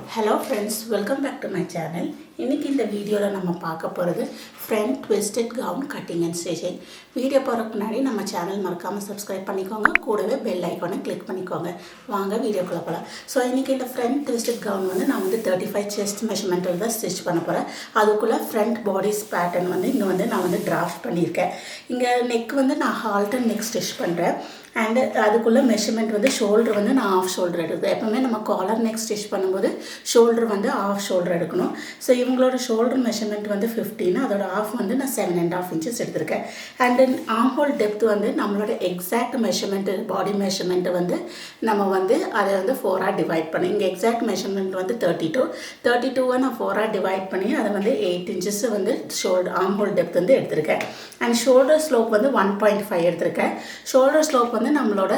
Hello friends, welcome back to my channel. இன்னைக்கு இந்த வீடியோல நம்ம பார்க்க போறது front twisted gown cutting and stitching. Video போறதுக்கு முன்னாடி நம்ம சேனல் மறக்காம subscribe பண்ணிக்கோங்க. கூடவே bell icon-ஐ click பண்ணிக்கோங்க. வாங்க வீடியோக்குள்ள போலாம். சோ இன்னைக்கு இந்த front twisted gown வந்து நான் வந்து 35 chest measurement ல ஸ்டிட்ச் பண்ண போறேன். அதுக்குள்ள front bodice pattern வந்து இங்க வந்து நான் வந்து draft பண்ணிருக்கேன். இங்க neck வந்து நான் halter neck stitch பண்றேன். And அதுக்குள்ள மெஷர்மெண்ட் வந்து ஷோல்டர் வந்து நான் ஆஃப் ஷோல்டர் எடுக்குது. எப்பவுமே நம்ம காலர் நெக் ஸ்டிச் பண்ணும்போது ஷோல்டர் வந்து ஆஃப் ஷோல்டர் எடுக்கணும். ஸோ இவங்களோட ஷோல்டர் மெஷர்மெண்ட் வந்து 15, அதோட ஆஃப் வந்து நான் 7.5 inches எடுத்திருக்கேன். And then arm whole depth வந்து நம்மளோட எக்ஸாக்ட் மெஷர்மெண்ட் பாடி மெஷர்மெண்ட்டை வந்து நம்ம வந்து அதை வந்து 4ஆக டிவைட் பண்ணி இங்கே எக்ஸாக்ட் மெஷர்மெண்ட் வந்து 32 நான் 4ஆக டிவைட் பண்ணி அதை வந்து 8 inches வந்து ஆர்ம் ஹோல் டெப்த் வந்து எடுத்திருக்கேன். அண்ட் ஷோல்டர் ஸ்லோப் வந்து 1.5 எடுத்திருக்கேன். ஷோல்டர் ஸ்லோப் வந்து நம்மளோட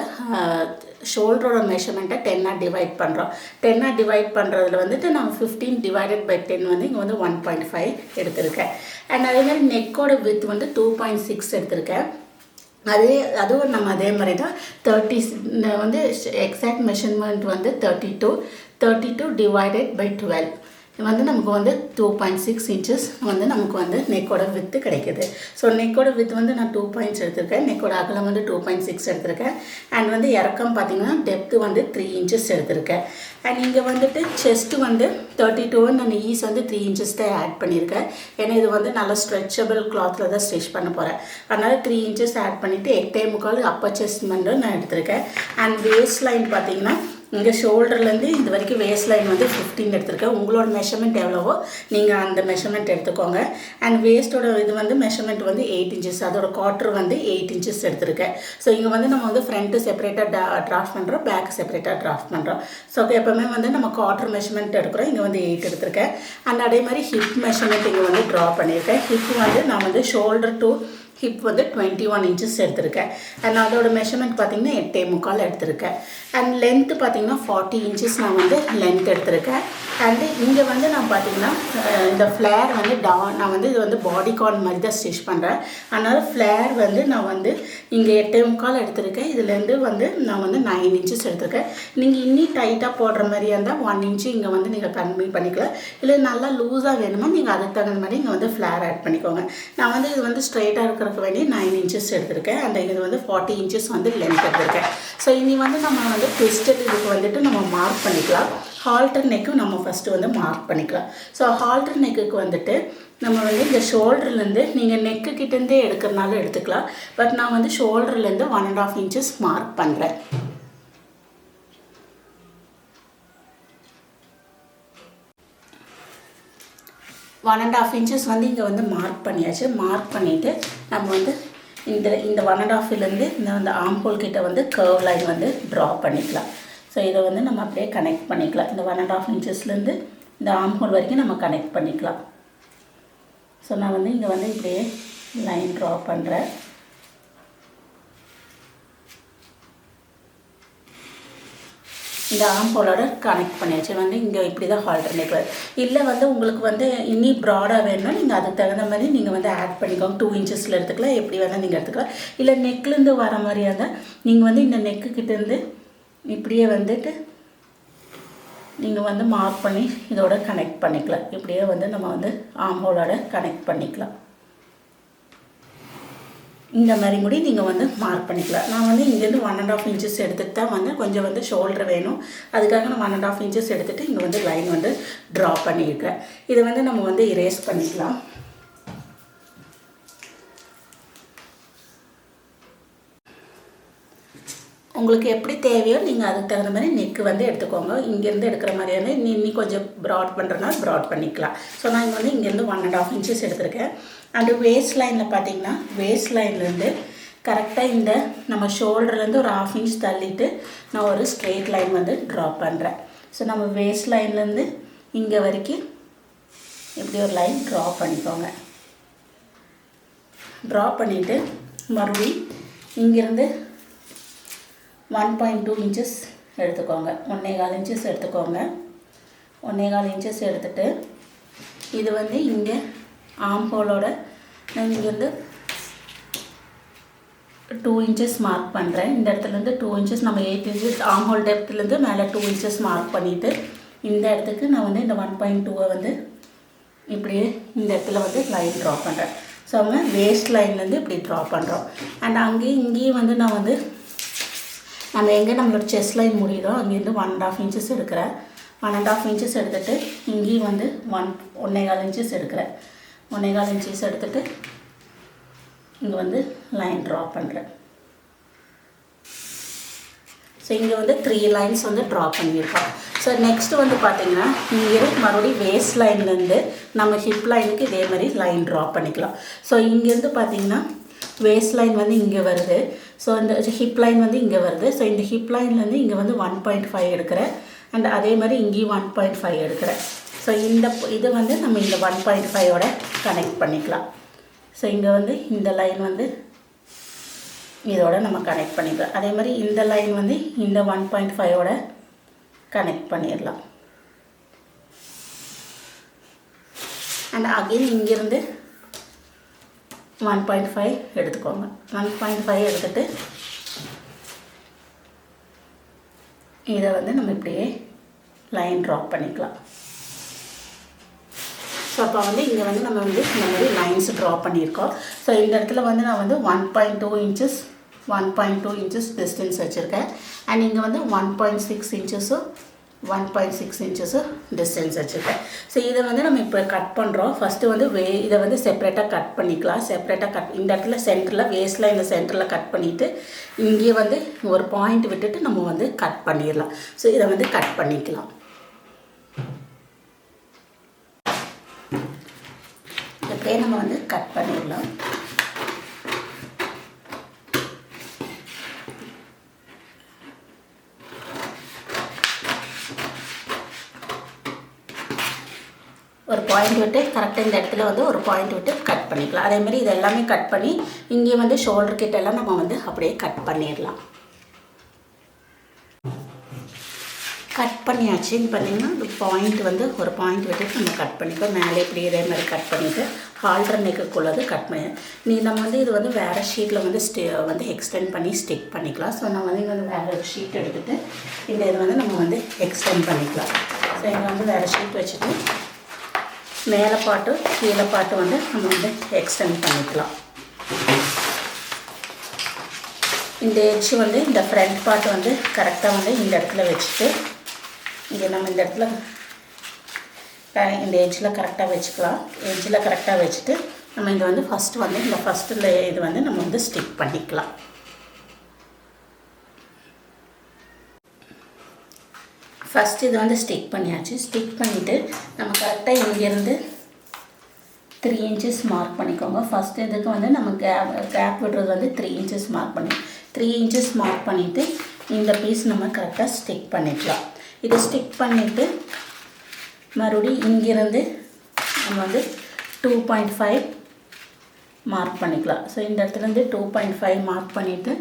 ஷோல்டரோட மெஷர்மெண்ட்டை 10ஆக டிவைட் பண்ணுறோம். 10ஆக டிவைட் பண்ணுறதுல வந்துட்டு நம்ம 15 divided by 10 வந்து இங்கே வந்து 1.5 எடுத்திருக்கேன். அண்ட் அதே மாதிரி நெக்கோட வித் வந்து 2.6 எடுத்திருக்கேன். அதுவும் நம்ம அதே மாதிரி தான் 30 வந்து எக்ஸாக்ட் மெஷர்மெண்ட் வந்து 32 divided by 12 வந்து நமக்கு வந்து 2.6 inches வந்து நமக்கு வந்து நெக்கோட வித்து கிடைக்குது. ஸோ நெக்கோட வித் வந்து நான் 2 points எடுத்திருக்கேன். நெக்கோட அகலம் வந்து 2.6 எடுத்திருக்கேன். அண்ட் வந்து இறக்கம் பார்த்தீங்கன்னா டெப்த்து வந்து 3 inches எடுத்திருக்கேன். அண்ட் இங்கே வந்துட்டு செஸ்ட்டு வந்து 32 நான் ஈஸ் வந்து 3 inches தான் ஆட் பண்ணியிருக்கேன். ஏன்னா இது வந்து நல்லா ஸ்ட்ரெச்சபிள் கிளாத்தில் தான் ஸ்டிச் பண்ண போகிறேன். அதனால் 3 inches ஆட் பண்ணிவிட்டு 8.25 அப்பர் செஸ்ட் மட்டும் நான் எடுத்திருக்கேன். அண்ட் வேஸ்ட் லைன் பார்த்தீங்கன்னா இங்கே ஷோல்டர்லேருந்து இது வரைக்கும் வேஸ்ட் லைன் வந்து 15 எடுத்திருக்கேன். உங்களோட மெஷர்மெண்ட் எவ்வளவோ நீங்கள் அந்த மெஷர்மெண்ட் எடுத்துக்கோங்க. அண்ட் வேஸ்ட்டோட இது வந்து மெஷர்மெண்ட் வந்து 8 inches, அதோட குவார்ட்டர் வந்து 8 inches எடுத்திருக்கேன். ஸோ இங்கே வந்து நம்ம வந்து ஃப்ரண்ட்டு செப்பரேட்டாக டிராஃப்ட் பண்ணுறோம், பேக் செப்பரேட்டாக டிராஃப்ட் பண்ணுறோம். ஸோ எப்போவுமே வந்து நம்ம குவார்ட்டர் மெஷர்மெண்ட் எடுக்கிறோம். இங்கே வந்து 8 எடுத்திருக்கேன். அண்ட் அதே மாதிரி ஹிப் மெஷர்மெண்ட் இங்கே வந்து ட்ரா பண்ணியிருக்கேன். ஹிப் வந்து நான் வந்து ஷோல்டர் டு ஹிப் வந்து 21 inches எடுத்திருக்கேன். அண்ட் அதோட மெஷர்மெண்ட் பார்த்தீங்கன்னா 8.25 எடுத்திருக்கேன். அண்ட் லென்த்து பார்த்தீங்கன்னா 40 inches நான் வந்து லென்த் எடுத்திருக்கேன். அண்டு இங்கே வந்து நான் பார்த்தீங்கன்னா இந்த ஃப்ளேர் வந்து நான் வந்து இது வந்து பாடி கார்ன் மாதிரி தான் ஸ்டிச் பண்ணுறேன். அதனால் ஃப்ளேர் வந்து நான் வந்து இங்கே 8.25 எடுத்திருக்கேன். இதுலேருந்து வந்து நான் வந்து 9 inches எடுத்திருக்கேன். நீங்கள் இன்னும் டைட்டாக போடுற மாதிரியா இருந்தால் 1 inch இங்கே வந்து நீங்கள் கம்மி பண்ணிக்கலாம். இல்லை நல்லா லூஸாக வேணுமா நீங்கள் அதுக்கு தகுந்த மாதிரி இங்கே வந்து ஃப்ளேர் ஆட் பண்ணிக்கோங்க. நான் வந்து இது வந்து ஸ்ட்ரைட்டாக இருக்கிற வேண்டி 9 inches எடுத்திருக்கேன். அந்த இது வந்து 40 inches வந்து லென்த் எடுத்திருக்கேன். ஸோ இனி வந்து நம்ம வந்து ட்விஸ்டட் இதுக்கு வந்துட்டு நம்ம மார்க் பண்ணிக்கலாம். ஹால்டர் நெக்கும் நம்ம ஃபஸ்ட்டு வந்து மார்க் பண்ணிக்கலாம். ஸோ ஹால்டர் நெக்குக்கு வந்துட்டு நம்ம வந்து இந்த ஷோல்டர்லேருந்து நீங்கள் நெக்கு கிட்டேருந்தே எடுக்கிறனால எடுத்துக்கலாம். பட் நான் வந்து ஷோல்டர்லேருந்து 1.5 inches மார்க் பண்ணுறேன். ஒன் அண்ட் ஆஃப் இன்ச்சஸ் வந்து இங்கே வந்து மார்க் பண்ணியாச்சு. மார்க் பண்ணிவிட்டு நம்ம வந்து இந்த 1.5லேருந்து இந்த ஆர்ம் ஹோல் கிட்ட வந்து கர்வ் லைன் வந்து ட்ரா பண்ணிக்கலாம். ஸோ இதை வந்து நம்ம அப்படியே கனெக்ட் பண்ணிக்கலாம். இந்த 1.5 inchesலேருந்து இந்த ஆர்ம் ஹோல் வரைக்கும் நம்ம கனெக்ட் பண்ணிக்கலாம். ஸோ நான் வந்து இங்கே வந்து இப்படியே லைன் ட்ரா பண்ணுறேன். இந்த ஆர்ம் ஹோலோட கனெக்ட் பண்ணியாச்சு. வந்து இங்கே இப்படி தான் ஹால்டர் நெக் வரும். இல்லை வந்து உங்களுக்கு வந்து இன்னி ப்ராடாக வேணும்னா நீங்கள் அதுக்கு தகுந்த மாதிரி நீங்கள் வந்து ஆட் பண்ணிக்கோங்க. 2 inchesல எடுத்துக்கலாம், எப்படி வேணால் நீங்கள் எடுத்துக்கலாம். இல்லை நெக்லேருந்து வர மாதிரியாக இருந்தால் நீங்கள் வந்து இந்த நெக்குக்கிட்டேருந்து இப்படியே வந்துட்டு நீங்கள் வந்து மார்க் பண்ணி இதோட கனெக்ட் பண்ணிக்கலாம். இப்படியே வந்து நம்ம வந்து ஆர்ம் ஹோலோட கனெக்ட் பண்ணிக்கலாம். இந்த மாதிரி கூட நீங்கள் வந்து மார்க் பண்ணிக்கலாம். நான் வந்து இங்கேருந்து 1.5 inches எடுத்துகிட்டு தான் வந்து கொஞ்சம் வந்து ஷோல்டர் வேணும். அதுக்காக நான் 1.5 inches எடுத்துகிட்டு இங்கே வந்து லைன் வந்து ட்ரா பண்ணியிருக்கேன். இதை வந்து நம்ம வந்து இரேஸ் பண்ணிக்கலாம். உங்களுக்கு எப்படி தேவையோ நீங்கள் அதுக்கு தகுந்த மாதிரி நெக்கு வந்து எடுத்துக்கோங்க. இங்கேருந்து எடுக்கிற மாதிரியான இன்னி கொஞ்சம் ப்ராட் பண்ணுறதுனால ப்ராட் பண்ணிக்கலாம். ஸோ நான் இங்கே வந்து இங்கேருந்து 1.5 inches எடுத்திருக்கேன். அண்டு வேஸ்ட் லைனில் பார்த்தீங்கன்னா வேஸ்ட் லைன்லேருந்து கரெக்டாக இந்த நம்ம ஷோல்டர்லேருந்து ஒரு 1/2 inch தள்ளிட்டு நான் ஒரு ஸ்ட்ரெயிட் லைன் வந்து ட்ரா பண்ணுறேன். ஸோ நம்ம வேஸ்ட் லைன்லேருந்து இங்கே வரைக்கும் இப்படி ஒரு லைன் ட்ரா பண்ணிக்கோங்க. ட்ரா பண்ணிவிட்டு மறுபடியும் இங்கேருந்து 1.2 inches எடுத்துக்கோங்க. 1.25 inches எடுத்துக்கோங்க. 1.25 inches எடுத்துகிட்டு இது வந்து இங்கே ஆர்ம் ஹோலோட நான் இங்கேருந்து 2 inches மார்க் பண்ணுறேன். இந்த இடத்துலேருந்து 2 inches நம்ம 8 inches ஆர்ம் ஹோல் டெப்த்லேருந்து மேலே 2 inches மார்க் பண்ணிவிட்டு இந்த இடத்துக்கு நான் வந்து இந்த 1.2 வந்து இப்படியே இந்த இடத்துல வந்து லைன் ட்ரா பண்ணுறேன். ஸோ அவங்க வேஸ்ட் லைன்லேருந்து இப்படி ட்ரா பண்ணுறோம். அண்ட் அங்கேயும் இங்கேயும் வந்து நான் வந்து நம்ம எங்கே நம்மளோட செஸ்ட் லைன் முடியுதோ அங்கேருந்து 1.5 இன்ச்சஸ் எடுக்கிறேன். 1.5 இன்ச்சஸ் எடுத்துகிட்டு இங்கேயும் வந்து 1.25 இன்ச்சஸ் எடுக்கிறேன். 1.25 இன்ச்சஸ் எடுத்துகிட்டு இங்கே வந்து லைன் ட்ரா பண்ணுறேன். ஸோ இங்கே வந்து 3 லைன்ஸ் வந்து ட்ரா பண்ணியிருக்கோம். ஸோ நெக்ஸ்ட்டு வந்து பார்த்திங்கன்னா இங்கே மறுபடியும் வேஸ்ட் லைன்லேருந்து நம்ம ஹிப் லைனுக்கு இதே மாதிரி லைன் ட்ரா பண்ணிக்கலாம். ஸோ இங்கேருந்து பார்த்திங்கன்னா வேஸ்ட் லைன் வந்து இங்கே வருது. ஸோ இந்த ஹிப் லைன் வந்து இங்கே வருது. ஸோ இந்த ஹிப் லைன்லேருந்து இங்கே வந்து 1.5 எடுக்கிறேன். அண்ட் அதே மாதிரி இங்கேயும் 1.5 எடுக்கிறேன். ஸோ இது வந்து நம்ம இந்த 1.5ஓட கனெக்ட் பண்ணிக்கலாம். ஸோ இங்கே வந்து இந்த லைன் வந்து இதோட நம்ம கனெக்ட் பண்ணிக்கலாம். அதே மாதிரி இந்த லைன் வந்து இந்த 1.5ஓட கனெக்ட் பண்ணிடலாம். அண்ட் அகெயின் இங்கேருந்து 1.5 எடுத்துக்கோங்க. 1.5 எடுத்துகிட்டு இதை வந்து நம்ம இப்படியே லைன் ட்ரா பண்ணிக்கலாம். ஸோ அப்போ வந்து இங்கே வந்து நம்ம வந்து இந்த மாதிரி லைன்ஸ் ட்ரா பண்ணியிருக்கோம். ஸோ இந்த இடத்துல வந்து நான் வந்து 1.2 இன்ச்சஸ் டிஸ்டன்ஸ் வச்சுருக்கேன். அண்ட் இங்கே வந்து 1.6 இன்ச்சஸும் டிஸ்டன்ஸ் வச்சுருக்கேன். ஸோ இதை வந்து நம்ம இப்போ கட் பண்ணுறோம். ஃபஸ்ட்டு வந்து இதை வந்து செப்பரேட்டாக கட் பண்ணிக்கலாம். இந்த இடத்துல சென்டரில் வேஸ்ட் லைனில் சென்டரில் கட் பண்ணிவிட்டு இங்கே வந்து ஒரு பாயிண்ட் விட்டுட்டு நம்ம வந்து கட் பண்ணிடலாம். ஸோ இதை வந்து கட் பண்ணிக்கலாம். இப்படியே நம்ம வந்து கட் பண்ணிடலாம். ஒரு பாயிண்ட் விட்டு கரெக்டாக இந்த இடத்துல வந்து ஒரு பாயிண்ட் விட்டு கட் பண்ணிக்கலாம். அதே மாதிரி இது எல்லாமே கட் பண்ணி இங்கே வந்து ஷோல்டர் கிட்ட எல்லாம் நம்ம வந்து அப்படியே கட் பண்ணிடலாம். கட் பண்ணியாச்சுன்னு பார்த்தீங்கன்னா ஒரு பாயிண்ட் விட்டு நம்ம கட் பண்ணிப்போம். மேலே இப்படி இதே மாதிரி கட் பண்ணிவிட்டு ஹால்டர் நெக்குள்ளது கட் பண்ணி நம்ம வந்து இது வந்து வேறு ஷீட்டில் வந்து எக்ஸ்டெண்ட் பண்ணி ஸ்டிக் பண்ணிக்கலாம். ஸோ நம்ம வந்து இங்கே வந்து வேறு ஒரு ஷீட் எடுத்துகிட்டு இந்த இதை வந்து நம்ம வந்து எக்ஸ்டெண்ட் பண்ணிக்கலாம். ஸோ இங்கே வந்து வேறு ஷீட் வச்சுட்டு மேலே பாட்டு கீழே பாட்டு வந்து நம்ம வந்து எக்ஸ்டெண்ட் பண்ணிக்கலாம். இந்த எட்ஜ் வந்து இந்த ஃப்ரண்ட் பார்ட் வந்து கரெக்டாக வந்து இந்த இடத்துல வச்சுட்டு இங்கே நம்ம இந்த இடத்துல இந்த எட்ஜில் கரெக்டாக வச்சுக்கலாம். எட்ஜில் கரெக்டாக வச்சுட்டு நம்ம இங்கே வந்து ஃபஸ்ட்டு இது வந்து நம்ம வந்து ஸ்டிக் பண்ணிக்கலாம். ஃபஸ்ட்டு இது வந்து ஸ்டிக் பண்ணியாச்சு. ஸ்டிக் பண்ணிவிட்டு நம்ம கரெக்டாக இங்கேருந்து 3 இன்ச்சஸ் மார்க் பண்ணிக்கோங்க. ஃபஸ்ட்டு இதுக்கு வந்து நம்ம கேப் விடுறது வந்து 3 இன்ச்சஸ் மார்க் பண்ணி 3 இன்ச்சஸ் மார்க் பண்ணிவிட்டு இந்த பீஸ் நம்ம கரெக்டாக ஸ்டிக் பண்ணிக்கலாம். இதை ஸ்டிக் பண்ணிவிட்டு மறுபடியும் இங்கேருந்து நம்ம வந்து 2.5 மார்க் பண்ணிக்கலாம். ஸோ இந்த இடத்துலேருந்து 2.5 மார்க் பண்ணிவிட்டு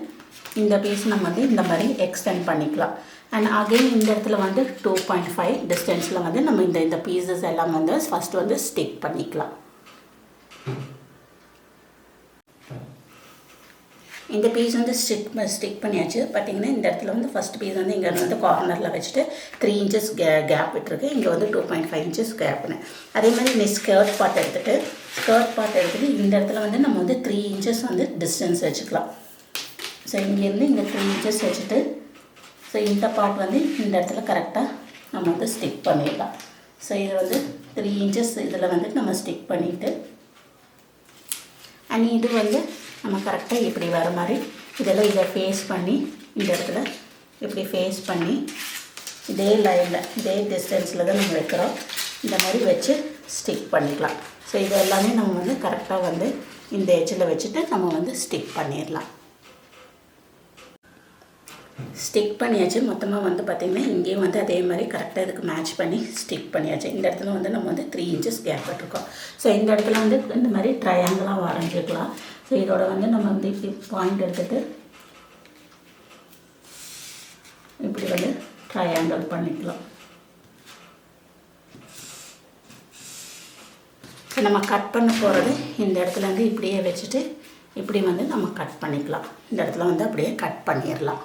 இந்த பீஸ் நம்ம வந்து இந்த மாதிரி எக்ஸ்டெண்ட் பண்ணிக்கலாம். அண்ட் அகெயின் இந்த இடத்துல வந்து 2.5 டிஸ்டன்ஸில் வந்து நம்ம இந்த பீசஸ் எல்லாம் வந்து ஃபஸ்ட்டு வந்து ஸ்டிக் பண்ணிக்கலாம். இந்த பீஸ் வந்து ஸ்டிக் பண்ணியாச்சு. பார்த்திங்கன்னா இந்த இடத்துல வந்து ஃபஸ்ட் பீஸ் வந்து இங்கே வந்து கார்னரில் வச்சுட்டு 3 இன்ச்சஸ் கேப் விட்டுருக்கு. இங்கே வந்து 2.5 இன்ச்சஸ் கேப்னு. அதே மாதிரி இந்த ஸ்கர்ட் பார்ட் எடுத்துகிட்டு இந்த இடத்துல வந்து நம்ம வந்து 3 இன்ச்சஸ் வந்து டிஸ்டன்ஸ் வச்சுக்கலாம். ஸோ இங்கேருந்து இங்கே 3 இன்ச்சஸ் வச்சுட்டு ஸோ இந்த பார்ட் வந்து இந்த இடத்துல கரெக்டாக நம்ம வந்து ஸ்டிக் பண்ணிடலாம். ஸோ இது வந்து 3 இன்ச்சஸ் இதில் வந்து நம்ம ஸ்டிக் பண்ணிவிட்டு அண்ட் இது வந்து நம்ம கரெக்டாக இப்படி வர மாதிரி இதெல்லாம் இதை ஃபேஸ் பண்ணி இந்த இடத்துல இப்படி ஃபேஸ் பண்ணி இதே லைனில் இதே டிஸ்டன்ஸில் தான் நம்ம வைக்கிறோம். இந்த மாதிரி வச்சு ஸ்டிக் பண்ணிக்கலாம். ஸோ இது எல்லாமே நம்ம வந்து கரெக்டாக வந்து இந்த எட்ஜில் வச்சுட்டு நம்ம வந்து ஸ்டிக் பண்ணிடலாம். ஸ்டிக் பண்ணியாச்சு. மொத்தமாக வந்து பார்த்திங்கன்னா இங்கேயும் வந்து அதே மாதிரி கரெக்டாக இதுக்கு மேட்ச் பண்ணி ஸ்டிக் பண்ணியாச்சு. இந்த இடத்துல வந்து நம்ம வந்து 3 இன்ச்சஸ் கேப் விட்டுருக்கோம். ஸோ இந்த இடத்துல வந்து இந்த மாதிரி ட்ரையாங்கிளாக வரைஞ்சிக்கலாம். ஸோ இதோட வந்து நம்ம வந்து இப்படி பாயிண்ட் எடுத்துகிட்டு இப்படி வந்து ட்ரையாங்கிள் பண்ணிக்கலாம். ஸோ நம்ம கட் பண்ண போகிறது இந்த இடத்துலேருந்து இப்படியே வச்சுட்டு இப்படி வந்து நம்ம கட் பண்ணிக்கலாம். இந்த இடத்துல வந்து அப்படியே கட் பண்ணிடலாம்.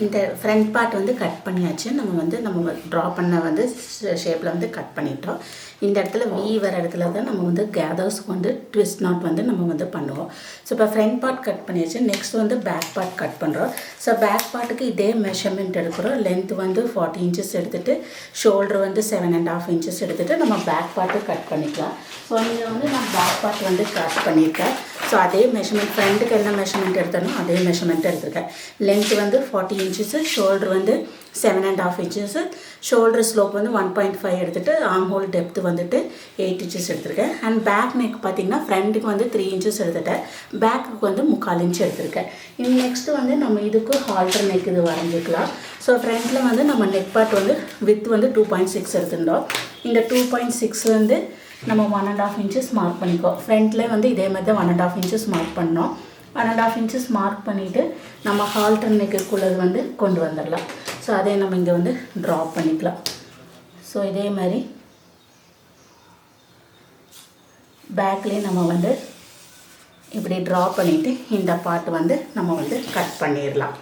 இந்த ஃப்ரண்ட் பார்ட் வந்து கட் பண்ணியாச்சு. நம்ம ட்ரா பண்ண வந்து ஷேப்பில் வந்து கட் பண்ணிட்டோம். இந்த இடத்துல வி வர இடத்துல தான் நம்ம வந்து கேதர்ஸ்க்கு வந்து ட்விஸ்ட் நாட் வந்து நம்ம வந்து பண்ணுவோம். ஸோ இப்போ ஃப்ரண்ட் பார்ட் கட் பண்ணியாச்சு. நெக்ஸ்ட் வந்து பேக் பார்ட் கட் பண்ணுறோம். ஸோ பேக் பார்ட்டுக்கு இதே மெஷர்மெண்ட் எடுக்கிறோம். லென்த் வந்து 40 இன்ச்சஸ் எடுத்துகிட்டு ஷோல்டர் வந்து 7.5 இன்ச்சஸ் எடுத்துகிட்டு நம்ம பேக் பார்ட்டு கட் பண்ணிக்கலாம். ஸோ இங்கே வந்து நான் பேக் பார்ட் வந்து கட் பண்ணியிருக்கேன். ஸோ அதே மெஷர்மெண்ட் ஃப்ரண்ட்டுக்கு என்ன மெஷர்மெண்ட் எடுத்தனோ அதே மெஷர்மெண்ட் எடுத்திருக்கேன். லென்த் வந்து 40 இன்ச்சஸு, ஷோல்டர் வந்து 7.5 இன்ச்சஸு, ஷோல்டர் ஸ்லோப் வந்து 1.5 எடுத்துகிட்டு ஆர்ம் ஹோல் டெப்த் வந்துட்டு 8 இன்ச்சஸ் எடுத்திருக்கேன். அண்ட் பேக் நெக் பார்த்திங்கன்னா ஃப்ரண்ட்டுக்கு வந்து 3 இன்ச்சஸ் எடுத்துட்டேன், பேக்குக்கு வந்து 3/4 இன்ச் எடுத்திருக்கேன். நெக்ஸ்ட்டு வந்து நம்ம இதுக்கு ஹால்டர் நெக் இது வரைஞ்சிக்கலாம். ஸோ ஃப்ரண்ட்டில் வந்து நம்ம நெக் பார்ட் வந்து வித் வந்து 2.6 எடுத்துட்டோம். இந்த 2.6 வந்து நம்ம 1.5 இன்ச்சஸ் மார்க் பண்ணிக்கோ. ஃப்ரண்ட்டில் வந்து இதே மாதிரி தான் 1.5 இன்ச்சஸ் மார்க் பண்ணோம். 1.5 இன்ச்சஸ் மார்க் பண்ணிவிட்டு நம்ம ஹால்டர் நெக்குள்ளது வந்து கொண்டு வந்துடலாம். ஸோ அதே நம்ம இங்கே வந்து ட்ரா பண்ணிக்கலாம். ஸோ இதே மாதிரி பேக்லேயும் நம்ம வந்து இப்படி ட்ரா பண்ணிவிட்டு இந்த பார்ட் வந்து நம்ம வந்து கட் பண்ணிடலாம்.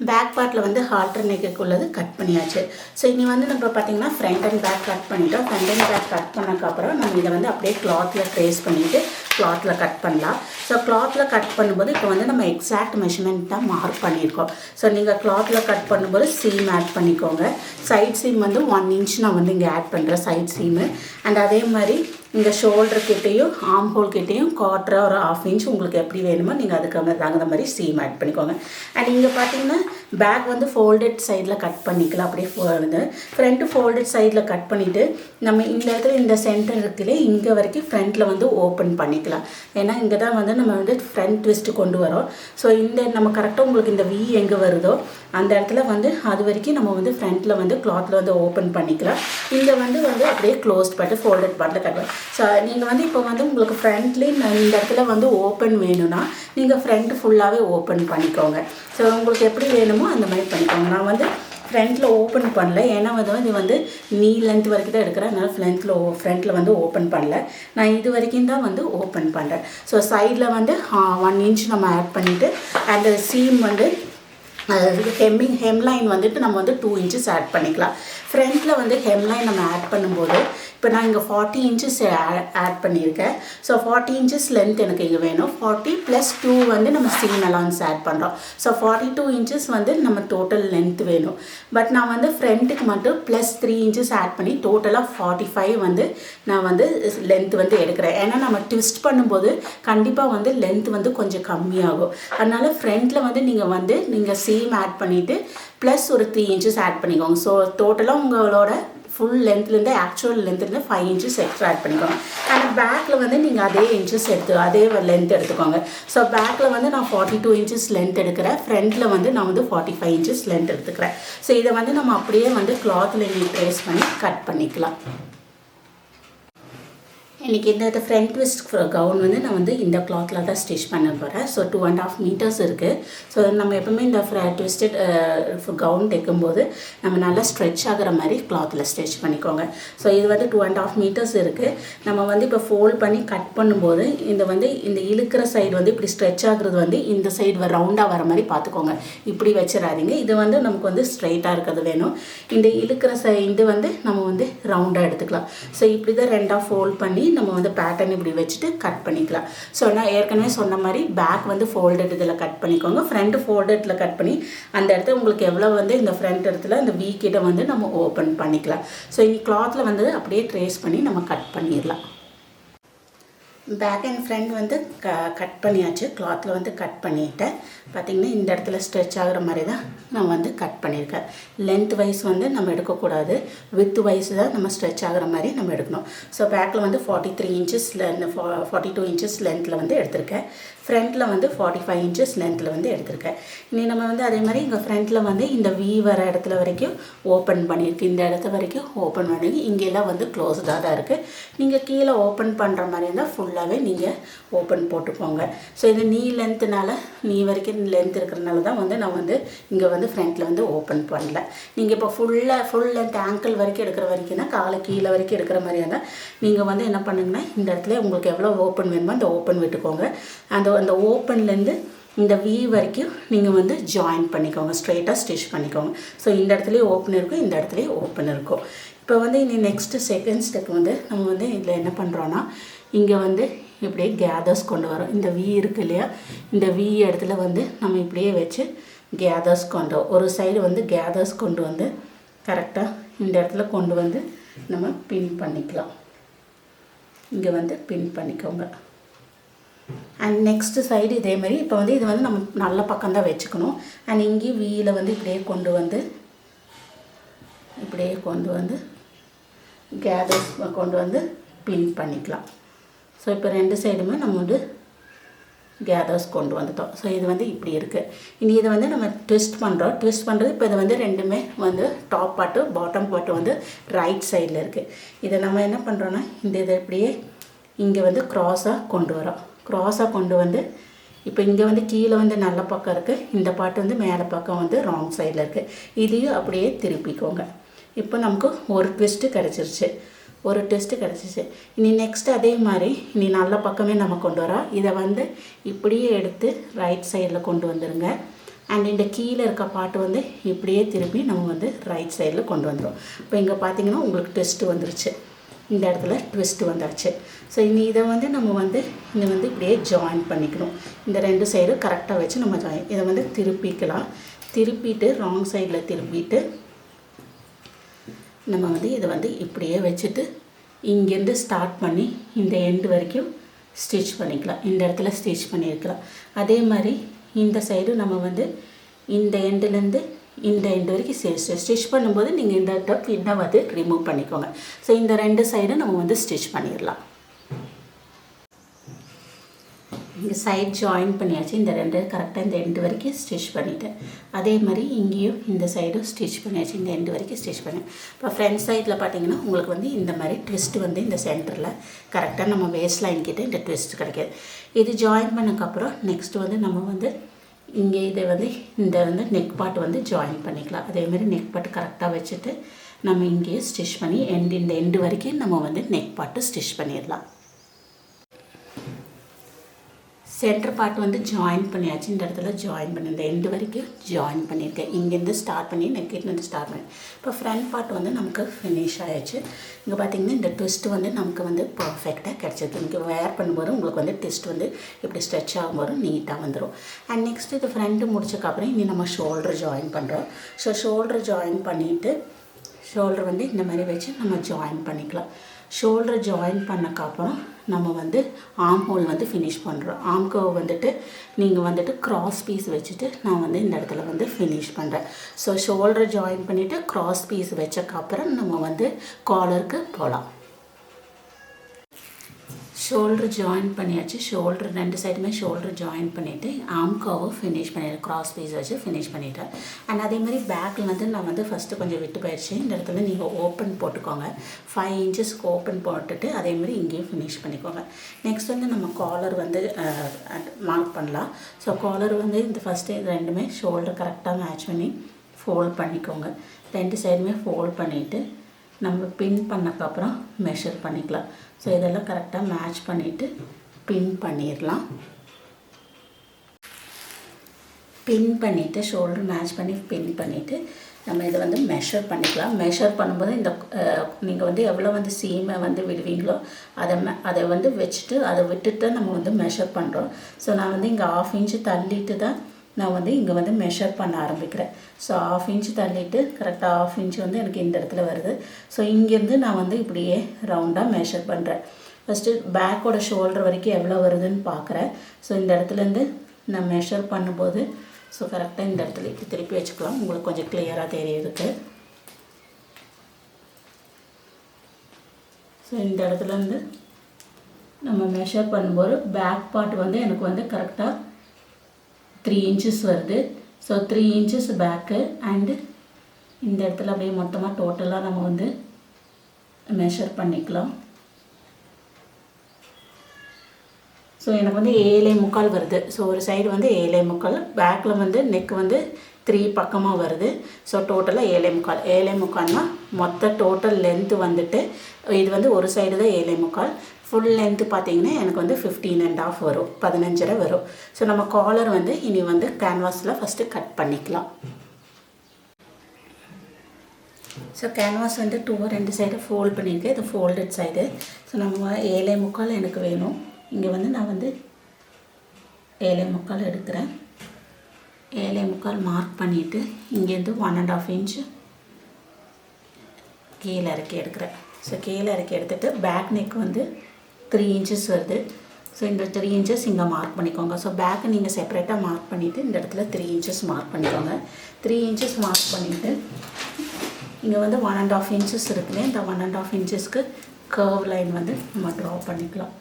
பேக் பார்ட்டில் வந்து ஹால்டர் நெக்குள்ளது கட் பண்ணியாச்சு. ஸோ இனி வந்து நம்ம பார்த்திங்கன்னா ஃப்ரண்ட் அண்ட் பேக் கட் பண்ணிட்டோம். ஃப்ரண்ட் அண்ட் பேக் கட் பண்ணக்கப்புறம் நம்ம இதை வந்து அப்படியே கிளாத்தில் ட்ரேஸ் பண்ணிவிட்டு கிளாத்தில் கட் பண்ணலாம். ஸோ கிளாத்தில் கட் பண்ணும்போது இப்போ வந்து நம்ம எக்ஸாக்ட் மெஷர்மெண்ட் தான் மார்க் பண்ணியிருக்கோம். ஸோ நீங்கள் கிளாத்தில் கட் பண்ணும்போது சீம் ஆட் பண்ணிக்கோங்க. சைட் சீம் வந்து 1 இன்ச் நான் வந்து இங்கே ஆட் பண்ணுறேன் சைட் சீமு. அண்ட் அதே மாதிரி இங்கே ஷோல்டர்கிட்டையும் ஆர்ம் ஹோல் கிட்டையும் 1/4 ஒரு 1/2 இன்ச் உங்களுக்கு எப்படி வேணுமோ நீங்கள் அதுக்கு தகுந்த மாதிரி சீம் ஆட் பண்ணிக்கோங்க. அண்ட் இங்கே பார்த்தீங்கன்னா பேக் வந்து ஃபோல்டட் சைடில் கட் பண்ணிக்கலாம். அப்படியே வந்து ஃப்ரண்ட்டு ஃபோல்டட் சைடில் கட் பண்ணிவிட்டு நம்ம இந்த இடத்துல இந்த சென்டர் இருக்குல்ல இங்கே வரைக்கும் ஃப்ரண்ட்டில் வந்து ஓப்பன் பண்ணிக்கலாம். ஏன்னா இங்கே தான் வந்து நம்ம வந்து ஃப்ரண்ட் ட்விஸ்ட்டு கொண்டு வரோம். ஸோ இந்த நம்ம கரெக்டாக உங்களுக்கு இந்த வி எங்கே வருதோ அந்த இடத்துல வந்து அது வரைக்கும் நம்ம வந்து ஃப்ரண்ட்டில் வந்து கிளாத்தில் வந்து ஓப்பன் பண்ணிக்கலாம். இங்கே வந்து அப்படியே க்ளோஸ்ட் பண்ணிட்டு ஃபோல்டட் பார்ட்டில் கட்டுவோம். ஸோ நீங்கள் வந்து இப்போ வந்து உங்களுக்கு ஃப்ரண்ட்லேயே இந்த இடத்துல வந்து ஓப்பன் வேணும்னா நீங்கள் ஃப்ரண்ட் ஃபுல்லாகவே ஓப்பன் பண்ணிக்கோங்க. ஸோ உங்களுக்கு எப்படி வேணுமோ அந்த மாதிரி பண்ணிக்கோங்க. நான் வந்து ஃப்ரண்ட்டில் ஓப்பன் பண்ணல, ஏன்னா இது வந்து நீ லென்த் வரைக்கும் தான் எடுக்கிறேன். அதனால் ஃப்ரண்ட்டில் வந்து ஓப்பன் பண்ணல. நான் இது வரைக்கும் தான் வந்து ஓப்பன் பண்ணுறேன். ஸோ சைடில் வந்து 1 இன்ச் நம்ம ஆட் பண்ணிவிட்டு அந்த சீம் வந்து ஹெம்லைன் வந்துட்டு நம்ம வந்து 2 இன்ச்சஸ் ஆட் பண்ணிக்கலாம். ஃப்ரண்ட்டில் வந்து ஹெம்லைன் நம்ம ஆட் பண்ணும்போது இப்போ நான் இங்கே 40 இன்ச்சஸ் ஆட் பண்ணியிருக்கேன். ஸோ 40 இன்ச்சஸ் லென்த் எனக்கு இங்கே வேணும். 40 + 2 வந்து நம்ம சீம் அலவன்ஸ் ஆட் பண்ணுறோம். ஸோ 42 இன்ச்சஸ் வந்து நம்ம டோட்டல் லென்த் வேணும். பட் நான் வந்து ஃப்ரண்ட்டுக்கு மட்டும் +3 இன்ச்சஸ் ஆட் பண்ணி டோட்டலாக 45 வந்து நான் வந்து லென்த் வந்து எடுக்கிறேன். ஏன்னா நம்ம ட்விஸ்ட் பண்ணும்போது கண்டிப்பாக வந்து லென்த் வந்து கொஞ்சம் கம்மியாகும். அதனால் ஃப்ரண்ட்டில் வந்து நீங்கள் சீம் ஆட் பண்ணிவிட்டு ப்ளஸ் ஒரு 3 இன்ச்சஸ் ஆட் பண்ணிக்கோங்க. ஸோ டோட்டலாக உங்களோட ஃபுல் லென்த்லேருந்து ஆக்சுவல் லென்த்லேருந்து 5 இன்ச்சஸ் எக்ஸ்ட்ரா ஆட் பண்ணிக்கோங்க. ஆனால் பேக்கில் வந்து நீங்கள் அதே இன்ச்சஸ் அதே லென்த் எடுத்துக்கோங்க. ஸோ பேக்கில் வந்து நான் 42 இன்ச்சஸ் லென்த் எடுக்கிறேன். ஃப்ரண்ட்டில் வந்து நான் வந்து 45 இன்ச்சஸ் லென்த் எடுத்துக்கிறேன். ஸோ இதை வந்து நம்ம அப்படியே வந்து கிளாத்தில் ட்ரேஸ் பண்ணி கட் பண்ணிக்கலாம். இன்றைக்கி இந்த ஃப்ரண்ட் ட்விஸ்ட் கவுன் வந்து நான் வந்து இந்த கிளாத்தில் தான் ஸ்டிச் பண்ண போகிறேன். ஸோ 2.5 மீட்டர்ஸ் இருக்குது. ஸோ நம்ம எப்போவுமே இந்த ட்விஸ்டட் கவுன் தைக்கும்போது நம்ம நல்லா ஸ்ட்ரெச் ஆகிற மாதிரி கிளாத்தில் ஸ்டிச் பண்ணிக்கோங்க. ஸோ இது வந்து 2.5 மீட்டர்ஸ் இருக்குது. நம்ம வந்து இப்போ ஃபோல்ட் பண்ணி கட் பண்ணும்போது இந்த இழுக்கிற சைடு வந்து இப்படி ஸ்ட்ரெச் ஆகுறது வந்து இந்த சைடு ரவுண்டாக வர மாதிரி பார்த்துக்கோங்க. இப்படி வச்சிடாதீங்க. இது வந்து நமக்கு வந்து ஸ்ட்ரைட்டாக இருக்கிறது வேணும். இந்த இழுக்கிற இது வந்து நம்ம வந்து ரவுண்டாக எடுத்துக்கலாம். ஸோ இப்படி தான் 2ஆக ஃபோல்ட் பண்ணி நம்ம வந்து பேட்டர்ன் இப்படி வச்சுட்டு கட் பண்ணிக்கலாம். ஸோ நான் ஏற்கனவே சொன்ன மாதிரி பேக் வந்து ஃபோல்டட் இதில் கட் பண்ணிக்கோங்க. ஃப்ரண்ட் ஃபோல்டட்டில் கட் பண்ணி அந்த இடத்துல உங்களுக்கு எவ்வளோ வந்து இந்த ஃப்ரண்ட் இடத்துல இந்த வீ கிட்ட வந்து நம்ம ஓப்பன் பண்ணிக்கலாம். ஸோ இனி கிளாத்தில் வந்து அப்படியே ட்ரேஸ் பண்ணி நம்ம கட் பண்ணிடலாம். பேக் அண்ட் ஃப்ரண்ட் வந்து கட் பண்ணியாச்சு. கிளாத்தில் வந்து கட் பண்ணிட்டேன். பார்த்திங்கன்னா இந்த இடத்துல ஸ்ட்ரெச் ஆகிற மாதிரி தான் நான் வந்து கட் பண்ணியிருக்கேன். லென்த் வைஸ் வந்து நம்ம எடுக்கக்கூடாது, வித் வைஸ் தான் நம்ம ஸ்ட்ரெச் ஆகிற மாதிரி நம்ம எடுக்கணும். ஸோ பேக்கில் வந்து 43 இன்ச்சஸ் 42 இன்ச்சஸ் லென்த்தில் வந்து எடுத்திருக்கேன். ஃப்ரண்ட்டில் வந்து 45 இன்ச்சஸ் லென்த்தில் வந்து எடுத்திருக்கேன். இனி நம்ம வந்து அதே மாதிரி இங்கே ஃப்ரண்ட்டில் வந்து இந்த வி வர இடத்துல வரைக்கும் ஓப்பன் பண்ணியிருக்கு. இந்த இடத்து வரைக்கும் ஓப்பன் பண்ணி இங்கெல்லாம் வந்து க்ளோஸ்டாக தான் இருக்குது. நீங்கள் கீழே ஓப்பன் பண்ணுற மாதிரி இருந்தால் ஃபுல்லாகவே நீங்கள் ஓப்பன் போட்டுக்கோங்க. ஸோ இது நீ லென்த்துனால நீ வரைக்கும் லென்த் இருக்கிறனால தான் வந்து நான் வந்து இங்கே வந்து ஃப்ரண்ட்டில் வந்து ஓப்பன் பண்ணல. நீங்கள் இப்போ ஃபுல் லென்த் ஆங்கிள் வரைக்கும் எடுக்கிற வரைக்கும் தான் காலை கீழே வரைக்கும் எடுக்கிற மாதிரியாக தான் நீங்கள் வந்து என்ன பண்ணுங்கன்னா இந்த இடத்துல உங்களுக்கு எவ்வளோ ஓப்பன் வேணுமோ அந்த ஓப்பன் விட்டுக்கோங்க. அந்த அந்த ஓப்பன்லேருந்து இந்த V வரைக்கும் நீங்கள் வந்து ஜாயின் பண்ணிக்கோங்க, ஸ்ட்ரெயிட்டாக ஸ்டிச் பண்ணிக்கோங்க. ஸோ இந்த இடத்துலையும் ஓப்பன் இருக்கும், இந்த இடத்துலையும் ஓப்பன் இருக்கும். இப்போ வந்து இனி நெக்ஸ்ட்டு செகண்ட் ஸ்டெப் வந்து நம்ம வந்து இதில் என்ன பண்ணுறோன்னா, இங்கே வந்து இப்படியே கேதர்ஸ் கொண்டு வரோம். இந்த V இருக்குது இல்லையா, இந்த V இடத்துல வந்து நம்ம இப்படியே வச்சு கேதர்ஸ் கொண்டு ஒரு சைடு வந்து கேதர்ஸ் கொண்டு வந்து கரெக்டாக இந்த இடத்துல கொண்டு வந்து நம்ம பின் பண்ணிக்கலாம். இங்கே வந்து பின் பண்ணிக்கோங்க. அண்ட் நெக்ஸ்ட்டு சைடு இதேமாதிரி இப்போ வந்து இது வந்து நம்ம நல்ல பக்கம்தான் வச்சுக்கணும். அண்ட் இங்கேயும் வீயில் வந்து இப்படியே கொண்டு வந்து கேதர்ஸ் கொண்டு வந்து பின் பண்ணிக்கலாம். ஸோ இப்போ ரெண்டு சைடுமே நம்ம வந்து கேதர்ஸ் கொண்டு வந்துட்டோம். ஸோ இது வந்து இப்படி இருக்குது. இனி இதை வந்து நம்ம ட்விஸ்ட் பண்ணுறது இப்போ இதை வந்து ரெண்டுமே வந்து டாப் பார்ட்டு பாட்டம் பார்ட்டு வந்து ரைட் சைடில் இருக்குது. இதை நம்ம என்ன பண்ணுறோன்னா இதை இப்படியே இங்கே வந்து க்ராஸாக கொண்டு வந்து இப்போ இங்கே வந்து கீழே வந்து நல்ல பக்கம் இருக்குது, இந்த பார்ட்டு வந்து மேலே பக்கம் வந்து ராங் சைடில் இருக்குது. இதையும் அப்படியே திருப்பிக்கோங்க. இப்போ நமக்கு ஒரு ட்விஸ்ட்டு கிடச்சிருச்சு. இனி நெக்ஸ்ட்டு அதே மாதிரி இனி நல்ல பக்கமே நம்ம கொண்டு வரோம். இதை வந்து இப்படியே எடுத்து ரைட் சைடில் கொண்டு வந்துடுங்க. அண்ட் இந்த கீழே இருக்க பார்ட்டு வந்து இப்படியே திருப்பி நம்ம வந்து ரைட் சைடில் கொண்டு வந்துடும். இப்போ இங்கே பார்த்தீங்கன்னா உங்களுக்கு ட்விஸ்ட்டு வந்துருச்சு, இந்த இடத்துல ட்விஸ்ட்டு வந்தாச்சு. ஸோ இனி இதை வந்து நம்ம வந்து இப்படியே ஜாயின் பண்ணிக்கணும். இந்த ரெண்டு சைடும் கரெக்டாக வச்சு நம்ம இதை வந்து திருப்பிட்டு ராங் சைடில் திருப்பிட்டு நம்ம வந்து இதை வந்து இப்படியே வச்சுட்டு இங்கேருந்து ஸ்டார்ட் பண்ணி இந்த எண்டு வரைக்கும் ஸ்டிச் பண்ணிக்கலாம். இந்த இடத்துல ஸ்டிச் பண்ணியிருக்கலாம். அதே மாதிரி இந்த சைடு நம்ம வந்து இந்த எண்டுலேருந்து இந்த எண்டு வரைக்கும் ஸ்டிச் பண்ணும்போது நீங்கள் இந்த பின்னை வந்து ரிமூவ் பண்ணிக்கோங்க. ஸோ இந்த ரெண்டு சைடும் நம்ம வந்து ஸ்டிச் பண்ணிடலாம். இங்கே சைட் ஜாயின் பண்ணியாச்சு. இந்த ரெண்டு கரெக்டாக இந்த எண்டு வரைக்கும் ஸ்டிச் பண்ணிவிட்டேன். அதே மாதிரி இங்கேயும் இந்த சைடும் ஸ்டிச் பண்ணியாச்சு, இந்த எண்டு வரைக்கும் ஸ்டிச் பண்ணேன். இப்போ ஃப்ரண்ட் சைடில் பார்த்தீங்கன்னா உங்களுக்கு வந்து இந்த மாதிரி ட்விஸ்ட் வந்து இந்த சென்டரில் கரெக்டாக நம்ம வேஸ்ட் லைன் கிட்டே இந்த ட்விஸ்ட் கிடைக்கிது. இது ஜாயின் பண்ணக்கப்புறம் நெக்ஸ்ட்டு வந்து நம்ம வந்து இங்கே இதை வந்து இந்த வந்து நெக் பார்ட் வந்து ஜாயின் பண்ணிக்கலாம். அதேமாதிரி நெக் பார்ட் கரெக்டாக வச்சுட்டு நம்ம இங்கேயே ஸ்டிச் பண்ணி இந்த எண்டு வரைக்கும் நம்ம வந்து நெக் பார்ட்டு ஸ்டிச் பண்ணிடலாம். சென்டர் பார்ட் வந்து ஜாயின் பண்ணியாச்சு. இந்த இடத்துல ஜாயின் பண்ணி இந்த எண்டு வரைக்கும் ஜாயின் பண்ணியிருக்கேன். இங்கேருந்து ஸ்டார்ட் பண்ணி நெக்கிலேருந்து ஸ்டார்ட் பண்ணி இப்போ ஃப்ரண்ட் பார்ட் வந்து நமக்கு ஃபினிஷ் ஆகிடுச்சு. இங்கே பார்த்திங்கன்னா இந்த ட்விஸ்ட்டு வந்து நமக்கு வந்து பர்ஃபெக்டாக கிடச்சிருக்கு. இங்கே வேர் பண்ணும்போது உங்களுக்கு வந்து ட்விஸ்ட் வந்து இப்படி ஸ்ட்ரெச் ஆகும்போது நீட்டாக வந்துடும். அண்ட் நெக்ஸ்ட் இது ஃப்ரண்ட்டு முடிச்சக்கப்புறம் இனி நம்ம ஷோல்டர் ஜாயின் பண்ணுறோம். ஸோ ஷோல்டர் ஜாயின் பண்ணிவிட்டு ஷோல்டர் வந்து இந்த மாதிரி வச்சு நம்ம ஜாயின் பண்ணிக்கலாம். ஷோல்டர் ஜாயின் பண்ணக்கப்புறம் நம்ம வந்து ஆர்ம் ஹோல் வந்து ஃபினிஷ் பண்ணுறோம். ஆர்ம் கர்வ் வந்துட்டு நீங்கள் வந்துட்டு க்ராஸ் பீஸ் வச்சுட்டு நான் வந்து இந்த இடத்துல வந்து ஃபினிஷ் பண்ணுறேன். ஸோ ஷோல்டர் ஜாயின் பண்ணிவிட்டு க்ராஸ் பீஸ் வச்சக்கப்புறம் நம்ம வந்து காலருக்கு போகலாம். ஷோல்டர் ஜாயின் பண்ணியாச்சு. ஷோல்டர் ரெண்டு சைடுமே ஷோல்டர் ஜாயின் பண்ணிவிட்டு ஆர்ம் கர்வும் ஃபினிஷ் பண்ணிவிட்டேன். க்ராஸ் பீஸ் வச்சு ஃபினிஷ் பண்ணிவிட்டேன். அண்ட் அதேமாதிரி பேக்கில் வந்து நான் வந்து ஃபஸ்ட்டு கொஞ்சம் விட்டு போயிடுச்சு. இந்த இடத்துல நீங்கள் ஓப்பன் போட்டுக்கோங்க. 5 இன்ச்சஸ்க்கு ஓப்பன் போட்டுட்டு அதேமாதிரி இங்கேயும் ஃபினிஷ் பண்ணிக்கோங்க. நெக்ஸ்ட் வந்து நம்ம காலர் வந்து மார்க் பண்ணலாம். ஸோ காலர் வந்து இந்த ஃபஸ்ட்டு ரெண்டுமே ஷோல்டர் கரெக்டாக மேட்ச் பண்ணி ஃபோல்ட் பண்ணிக்கோங்க. ரெண்டு சைடுமே ஃபோல்ட் பண்ணிவிட்டு நம்ம பின் பண்ணக்கப்புறம் மெஷர் பண்ணிக்கலாம். ஸோ இதெல்லாம் கரெக்டாக மேட்ச் பண்ணிவிட்டு பின் பண்ணிடலாம். பின் பண்ணிவிட்டு ஷோல்டர் மேட்ச் பண்ணி பின் பண்ணிவிட்டு நம்ம இதை வந்து மெஷர் பண்ணிக்கலாம். மெஷர் பண்ணும்போது இந்த நீங்கள் வந்து எவ்வளோ வந்து சீமை வந்து விடுவீங்களோ அதை வந்து வச்சுட்டு அதை விட்டுட்டு நம்ம வந்து மெஷர் பண்ணுறோம். ஸோ நான் வந்து இங்கே 1/2 இன்ச்சு தள்ளிட்டு தான் நான் வந்து இங்கே வந்து மெஷர் பண்ண ஆரம்பிக்கிறேன். ஸோ 1/2 இன்ச்சு தள்ளிட்டு கரெக்டாக 1/2 இன்ச்சு வந்து எனக்கு இந்த இடத்துல வருது. ஸோ இங்கேருந்து நான் வந்து இப்படியே ரவுண்டாக மெஷர் பண்ணுறேன். ஃபஸ்ட்டு பேக்கோட ஷோல்டர் வரைக்கும் எவ்வளோ வருதுன்னு பார்க்குறேன். ஸோ இந்த இடத்துலேருந்து நான் மெஷர் பண்ணும்போது ஸோ கரெக்டாக இந்த இடத்துல இப்படி திருப்பி வச்சுக்கலாம். உங்களுக்கு கொஞ்சம் கிளியராக தெரியுதுக்கு. ஸோ இந்த இடத்துலேருந்து நம்ம மெஷர் பண்ணும்போது பேக் பார்ட் வந்து எனக்கு வந்து கரெக்டாக 3 inches வருது. ஸோ 3 inches பேக்கு அண்டு இந்த இடத்துல அப்படியே மொத்தமாக டோட்டலாக நம்ம வந்து மெஷர் பண்ணிக்கலாம். ஸோ எனக்கு வந்து 7.25 வருது. ஸோ ஒரு சைடு வந்து 7.25, பேக்கில் வந்து நெக் வந்து 3 பக்கமாக வருது. ஸோ டோட்டலாக 7.25 மொத்த டோட்டல் லென்த்து வந்துட்டு இது வந்து ஒரு சைடு தான் 7.25, ஃபுல் லென்த்து பார்த்திங்கன்னா எனக்கு வந்து 15.5 வரும், 15.5 வரும். ஸோ நம்ம காலர் வந்து இனி வந்து கேன்வாஸில் ஃபஸ்ட்டு கட் பண்ணிக்கலாம். ஸோ கேன்வாஸ் வந்து 2 சைடு ஃபோல்ட் பண்ணியிருக்கேன். இது ஃபோல்டட் சைடு. ஸோ நம்ம 7.25 எனக்கு வேணும். இங்கே வந்து நான் வந்து 7.25 எடுக்கிறேன். 7.25 மார்க் பண்ணிவிட்டு இங்கேருந்து 1.5 இன்ச்சு கீழே இறக்கி எடுக்கிறேன். ஸோ கீழே இறக்கி எடுத்துகிட்டு பேக் நெக் வந்து 3 இன்ச்சஸ் வருது. ஸோ இந்த 3 இன்ச்சஸ் இங்கே மார்க் பண்ணிக்கோங்க. ஸோ பேக்கை நீங்கள் செப்பரேட்டாக மார்க் பண்ணிவிட்டு இந்த இடத்துல 3 இன்ச்சஸ் மார்க் பண்ணிக்கோங்க. 3 இன்ச்சஸ் மார்க் பண்ணிவிட்டு இங்கே வந்து 1.5 இன்ச்சஸ் இருக்குல்ல, இந்த 1.5 இன்ச்சஸ்க்கு கர்வ் லைன் வந்து நம்ம ட்ரா பண்ணிக்கலாம்.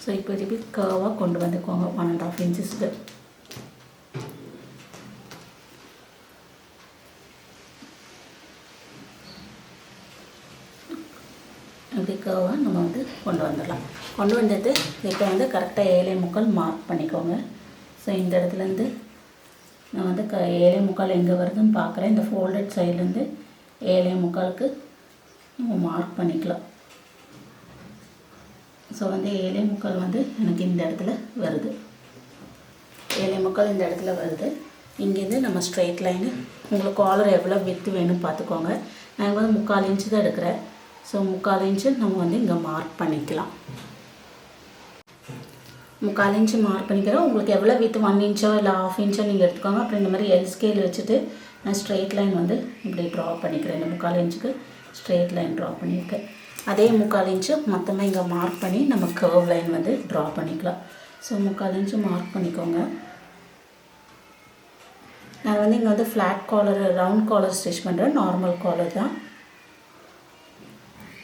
ஸோ இப்போ திருப்பி கர்வாக கொண்டு வந்துக்கோங்க 1.5 இன்ச்சஸ்க்கு. இப்படி கர்வாக நம்ம வந்து கொண்டு வந்துடலாம். கொண்டு வந்துட்டு இப்போ வந்து கரெக்டாக 7.25 மார்க் பண்ணிக்கோங்க. ஸோ இந்த இடத்துலேருந்து நான் வந்து 7.25 எங்கே வருதுன்னு பார்க்குறேன். இந்த ஃபோல்டட் சைட்லேருந்து 7.25க்கு நம்ம மார்க் பண்ணிக்கலாம். ஸோ வந்து 7.25 வந்து எனக்கு இந்த இடத்துல வருது. 7.25 இந்த இடத்துல வருது. இங்கேருந்து நம்ம ஸ்ட்ரெயிட் லைனு உங்களுக்கு காலர் எவ்வளோ வித்து வேணும்னு பார்த்துக்கோங்க. நான் வந்து 3/4 இன்ச்சு தான் எடுக்கிறேன். ஸோ 3/4 இன்ச்சு நம்ம வந்து இங்கே மார்க் பண்ணிக்கலாம். 3/4 இன்ச்சு மார்க் பண்ணிக்கிறோம். உங்களுக்கு எவ்வளோ வித்து 1 இன்ச்சோ இல்லை 1/2 இன்ச்சோ நீங்கள் எடுத்துக்கோங்க. அப்புறம் இந்த மாதிரி எல் ஸ்கேல் வச்சுட்டு நான் ஸ்ட்ரெயிட் லைன் வந்து இப்படி ட்ரா பண்ணிக்கிறேன். இந்த 3/4 இன்ச்சுக்கு ஸ்ட்ரெயிட் லைன் ட்ரா பண்ணியிருக்கேன். அதே 3/4 இன்ச்சு மொத்தமாக இங்கே மார்க் பண்ணி நம்ம கர்வ் லைன் வந்து ட்ரா பண்ணிக்கலாம். ஸோ 3/4 இன்ச்சு மார்க் பண்ணிக்கோங்க. நான் வந்து இங்கே வந்து flat collar, round collar stitch பண்ணுறேன். நார்மல் காலர் தான்.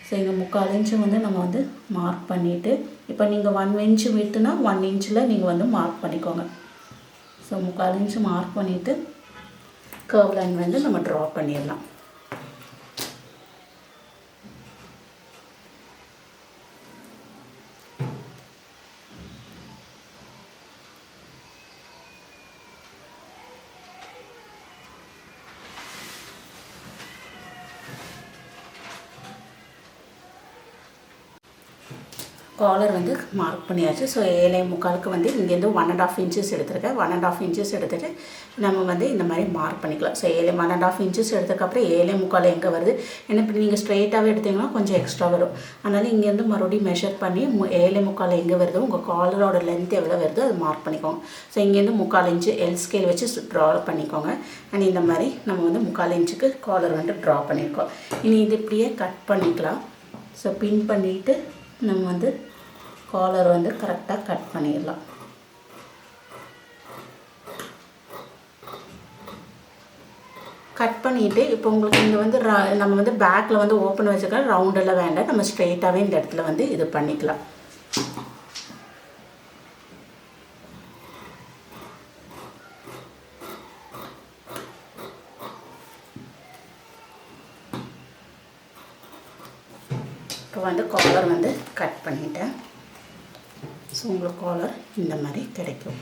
ஸோ இங்கே 3/4 இன்ச்சு வந்து நம்ம வந்து மார்க் பண்ணிவிட்டு இப்போ நீங்கள் 1 இன்ச்சு விட்டுனா 1 இன்ச்சில் நீங்கள் வந்து மார்க் பண்ணிக்கோங்க. ஸோ 3/4 இன்ச்சு மார்க் பண்ணிவிட்டு கர்வ் லைன் வந்து நம்ம ட்ரா பண்ணிடலாம். காலர் வந்து மார்க் பண்ணியாச்சு. ஸோ 7.25க்கு வந்து இங்கேருந்து 1.5 இன்ச்சஸ் எடுத்துருக்கேன். 1.5 இன்ச்சஸ் எடுத்துகிட்டு நம்ம வந்து இந்த மாதிரி மார்க் பண்ணிக்கலாம். ஸோ 1.5 இன்ச்சஸ் எடுத்ததுக்கப்புறம் 7.25 எங்கே வருது, ஏன்னா இப்போ நீங்கள் ஸ்ட்ரெயிட்டாகவே எடுத்திங்கன்னா கொஞ்சம் எக்ஸ்ட்ரா வரும். அதனால் இங்கேருந்து மறுபடியும் மெஷர் பண்ணி 7.25 எங்கே வருது, உங்கள் காலரோட லென்த் எவ்வளோ வருதோ அது மார்க் பண்ணிக்கோங்க. ஸோ இங்கேருந்து 3/4 இன்ச்சு எல் ஸ்கேல் வச்சு ட்ரா பண்ணிக்கோங்க. அண்ட் இந்த மாதிரி நம்ம வந்து 3/4 இன்ச்சுக்கு காலர் வந்து ட்ரா பண்ணியிருக்கோம். இனி இது இப்படியே கட் பண்ணிக்கலாம். ஸோ பின் பண்ணிவிட்டு நம்ம வந்து காலர் வந்து கரெக்டாக கட் பண்ணிடலாம். கட் பண்ணிவிட்டு இப்போ உங்களுக்கு இங்கே வந்து நம்ம வந்து பேக்கில் வந்து ஓப்பன் வச்சுக்கலாம். ரவுண்டெல்லாம் வேண்டாம், நம்ம ஸ்ட்ரெயிட்டாகவே இந்த இடத்துல வந்து இது பண்ணிக்கலாம். இப்போ வந்து காலர் வந்து கட் பண்ணிட்டேன். ஸோ உங்களுக்கு காலர் இந்த மாதிரி கிடைக்கும்.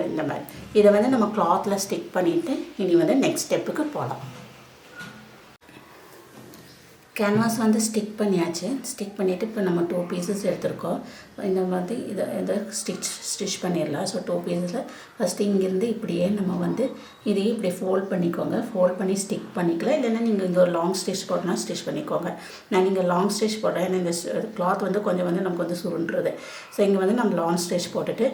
இந்த மாதிரி இதை வந்து நம்ம கிளாத்தில் ஸ்டிக் பண்ணிவிட்டு இனி வந்து நெக்ஸ்ட் ஸ்டெப்புக்கு போகலாம். கேன்வாஸ் வந்து ஸ்டிக் பண்ணியாச்சு. ஸ்டிக் பண்ணிவிட்டு இப்போ நம்ம 2 பீசஸ் எடுத்துருக்கோம். இந்த மாதிரி இதை ஸ்டிச் பண்ணிடலாம். ஸோ 2 பீஸஸில் ஃபஸ்ட்டு இங்கேருந்து இப்படியே நம்ம வந்து இதையே இப்படி ஃபோல்ட் பண்ணிக்கோங்க. ஃபோல்ட் பண்ணி ஸ்டிக் பண்ணிக்கலாம். இல்லைன்னா நீங்கள் இங்கே ஒரு லாங் ஸ்டிச் போடணும், ஸ்டிச் பண்ணிக்கோங்க. நான் நீங்கள் லாங் ஸ்டிச் போடுறேன். ஏன்னா இந்த கிளாத் வந்து கொஞ்சம் வந்து நமக்கு வந்து சுருண்டுறது. ஸோ இங்கே வந்து நம்ம லாங் ஸ்டிச் போட்டுட்டு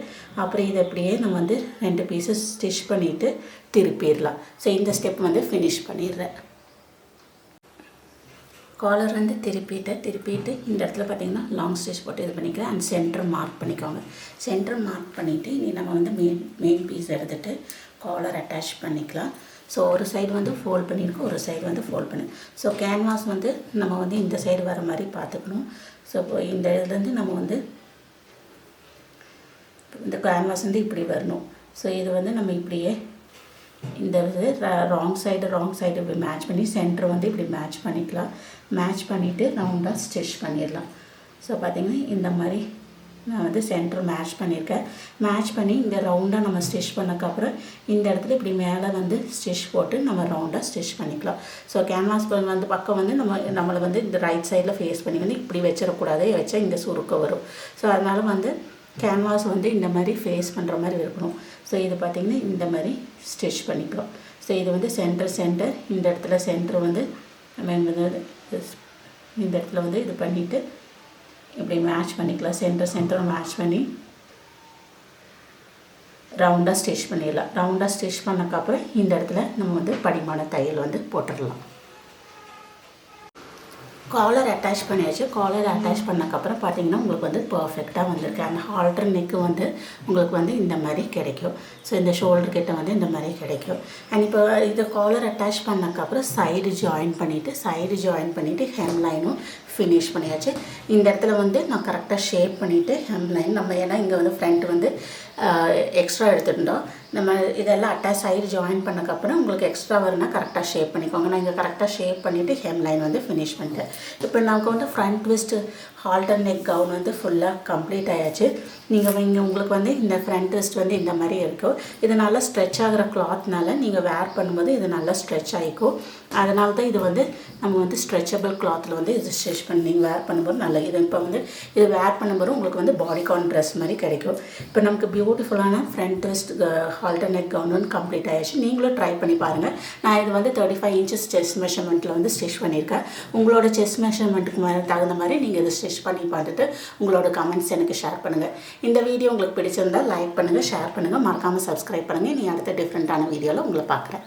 அப்புறம் இதை இப்படியே நம்ம வந்து 2 பீசஸ் ஸ்டிச் பண்ணிவிட்டு திருப்பிடலாம். ஸோ இந்த ஸ்டெப் வந்து ஃபினிஷ் பண்ணிடுறேன். காலர் வந்து திருப்பிட்டு இந்த இடத்துல பார்த்திங்கன்னா லாங் ஸ்டிச் போட்டு இது பண்ணிக்கிறேன். அண்ட் சென்டர் மார்க் பண்ணிக்கோங்க. சென்டர் மார்க் பண்ணிவிட்டு இனி நம்ம வந்து மெயின் பீஸ் எடுத்துகிட்டு காலர் அட்டாச் பண்ணிக்கலாம். ஸோ ஒரு சைடு வந்து ஃபோல்ட் பண்ணியிருக்கோம், ஒரு சைடு வந்து ஃபோல்ட் பண்ணு. ஸோ கேன்வாஸ் வந்து நம்ம வந்து இந்த சைடு வர மாதிரி பார்த்துக்கணும். ஸோ இப்போ இந்த இதுலேருந்து நம்ம வந்து இந்த கேன்வாஸ் வந்து இப்படி வரணும். ஸோ இது வந்து நம்ம இப்படியே இந்த இது ராங் சைடு இப்படி மேட்ச் பண்ணி சென்டர் வந்து இப்படி மேட்ச் பண்ணிக்கலாம். மேட்ச் பண்ணிவிட்டு ரவுண்டாக ஸ்டிச் பண்ணிடலாம். ஸோ பார்த்திங்கன்னா இந்த மாதிரி நான் வந்து சென்டர் மேட்ச் பண்ணியிருக்கேன். மேட்ச் பண்ணி இந்த ரவுண்டாக நம்ம ஸ்டிச் பண்ணக்கப்புறம் இந்த இடத்துல இப்படி மேலே வந்து ஸ்டிச் போட்டு நம்ம ரவுண்டாக ஸ்டிச் பண்ணிக்கலாம். ஸோ கேன்வாஸ் வந்து பக்கம் வந்து நம்மளை வந்து இந்த ரைட் சைடில் ஃபேஸ் பண்ணி வந்து இப்படி வச்சிடக்கூடாது, வச்சா இங்கே சுருக்க வரும். ஸோ அதனால் வந்து கேன்வாஸ் வந்து இந்த மாதிரி ஃபேஸ் பண்ணுற மாதிரி இருக்கணும். ஸோ இது பார்த்திங்கன்னா இந்த மாதிரி ஸ்டிச் பண்ணிக்கலாம். ஸோ இது வந்து சென்டர் இந்த இடத்துல சென்டர் வந்து நம்ம இந்த இடத்துல வந்து இது பண்ணிவிட்டு இப்படி மேட்ச் பண்ணிக்கலாம். சென்டர் மேட்ச் பண்ணி ரவுண்டாக ஸ்டிச் பண்ணிடலாம். ரவுண்டாக ஸ்டிச் பண்ணக்கப்புறம் இந்த இடத்துல நம்ம வந்து படிமான தையல் வந்து போட்டுடலாம். காலர் அட்டாச் பண்ணியாச்சு. காலர் அட்டாச் பண்ணக்கப்புறம் பார்த்திங்கன்னா உங்களுக்கு வந்து பர்ஃபெக்டாக வந்திருக்கு. அந்த ஹால்டர் நெக்கு வந்து உங்களுக்கு வந்து இந்த மாதிரி கிடைக்கும். ஸோ இந்த ஷோல்டர் கிட்ட வந்து இந்த மாதிரி கிடைக்கும். அண்ட் இப்போ இது காலர் அட்டாச் பண்ணக்கப்புறம் சைடு ஜாயின் பண்ணிவிட்டு ஹெம் லைனும் ஃபினிஷ் பண்ணியாச்சு. இந்த இடத்துல வந்து நான் கரெக்டாக ஷேப் பண்ணிவிட்டு ஹெம் லைன் நம்ம ஏன்னா இங்கே வந்து ஃப்ரண்ட் வந்து எக்ஸ்ட்ரா எடுத்துட்டோம். நம்ம இதெல்லாம் அட்டாச் சைடு ஜாயின் பண்ணக்கப்புறம் உங்களுக்கு எக்ஸ்ட்ரா வரும்னா கரெக்டாக ஷேப் பண்ணிக்கோங்க. நான் இங்கே கரெக்டாக ஷேப் பண்ணிவிட்டு ஹெம் லைன் வந்து ஃபினிஷ் பண்ணிட்டேன். இப்போ நமக்கு வந்து front twist Holter neck gown வந்து ஃபுல்லாக கம்ப்ளீட் ஆயாச்சு. நீங்கள் இங்கே உங்களுக்கு வந்து இந்த ஃப்ரண்ட் ட்விஸ்ட் வந்து இந்த மாதிரி இருக்கும். இது நல்லா ஸ்ட்ரெச் ஆகிற கிளாத்னால நீங்கள் வேர் பண்ணும்போது இது நல்லா ஸ்ட்ரெச் ஆகிக்கும். அதனால தான் இது வந்து நம்ம வந்து ஸ்ட்ரெச்சபிள் கிளாத்தில் வந்து இது ஸ்டிச் பண்ணி நீங்கள் வேர் பண்ணும்போது நல்லது. இது இப்போ வந்து இது வேர் பண்ணும்போது உங்களுக்கு வந்து பாடிகான் ட்ரெஸ் மாதிரி கிடைக்கும். இப்போ நமக்கு பியூட்டிஃபுல்லான front twist Holter neck gown வந்து கம்ப்ளீட் ஆயாச்சு. நீங்களும் ட்ரை பண்ணி பாருங்கள். நான் இது வந்து 35 inches செஸ்ட் மெஷர்மெண்ட்டில் வந்து ஸ்டிச் பண்ணியிருக்கேன். உங்களோட செஸ்ட் மெஷர்மெண்ட்டுக்கு தகுந்த மாதிரி நீங்கள் இதை ஸ்டிச் பண்ணி பார்த்துட்டு உங்களோட கமெண்ட்ஸ் எனக்கு ஷேர் பண்ணுங்கள். இந்த வீடியோ உங்களுக்கு பிடிச்சிருந்தால் லைக் பண்ணுங்கள், ஷேர் பண்ணுங்கள், மறக்காமல் சப்ஸ்கிரைப் பண்ணுங்கள். நீ அடுத்த டிஃப்ரெண்ட்டான வீடியோவில் உங்களை பார்க்குறேன்.